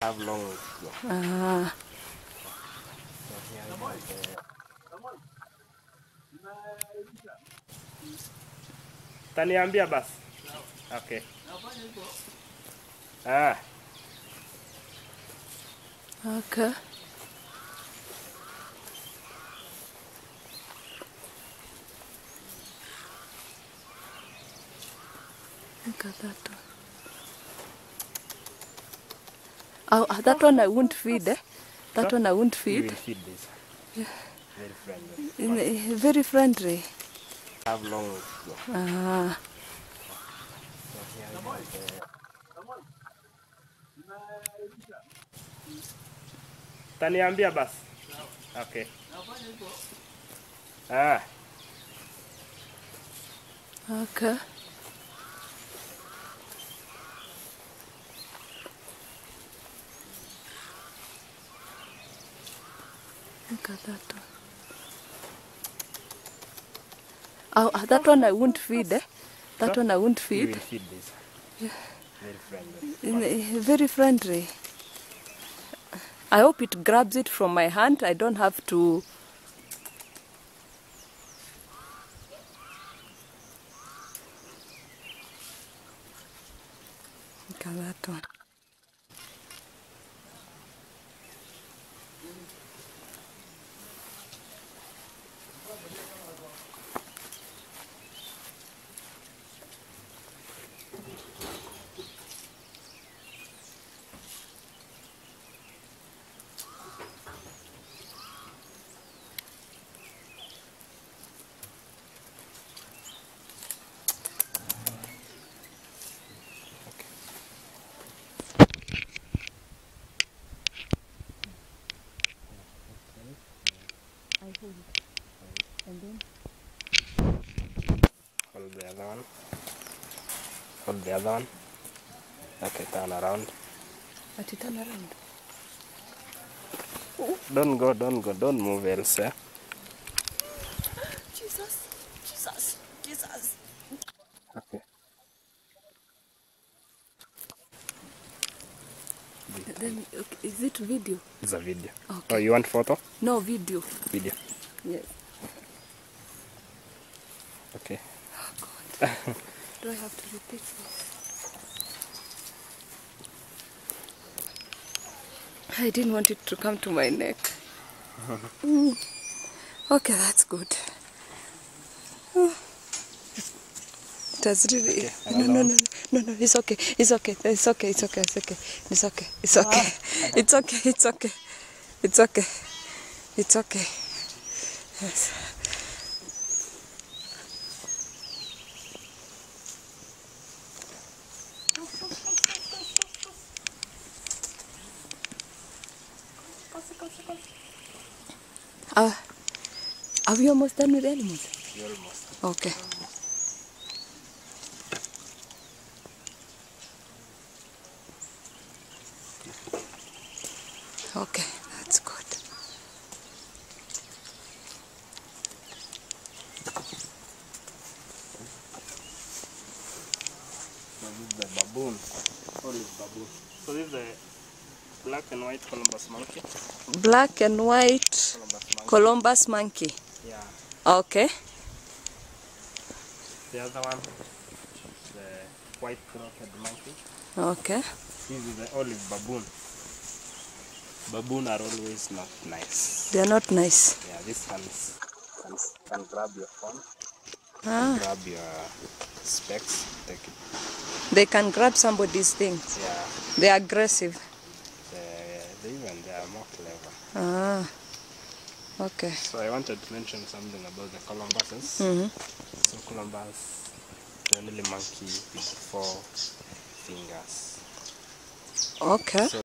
Have long. Ah. Taniambia basi. Okay. Ah. Okay. Look at that one. Oh, that one I won't feed, eh? That one I won't You feed. will feed this. Yeah. Very friendly. Very friendly. Have long. Ah. Taniambia basi. Okay. Ah. Okay. Look at that one. Oh, that one I won't feed, eh? That one I won't You feed. will feed this. Yeah. Very friendly. Very friendly. I hope it grabs it from my hand. I don't have to. Look at that one. I hold it. And then? Hold the other one. Hold the other one. Okay, turn around. But you turn around. Don't go, don't move else. Eh? Jesus, Jesus, Jesus. Okay. Then, okay, is it video? It's a video. Okay. Oh, you want photo? No, video. Video. Yes. Okay. Oh, God. Do I have to repeat this? I didn't want it to come to my neck. Okay, that's good. It has really... Okay, No, it's okay. It's okay. It's okay. It's okay. It's okay. It's okay. It's okay. It's okay. It's okay. It's okay. It's okay. Yes. Are we almost done with animals? You're almost. Okay. Okay, that's good. So this is the baboon. Olive baboon. So this is the black and white Columbus monkey. Black and white Columbus monkey. Yeah. Okay. The other one, the white throated monkey. Okay. This is the olive baboon. Baboon are always not nice. They're not nice. Yeah, this can grab your phone, Ah. grab your specs, take it. They can grab somebody's things. Yeah, They're aggressive. they are more clever. Ah. Okay. So I wanted to mention something about the Columbuses. So Columbus, the only monkey with 4 fingers. Okay. So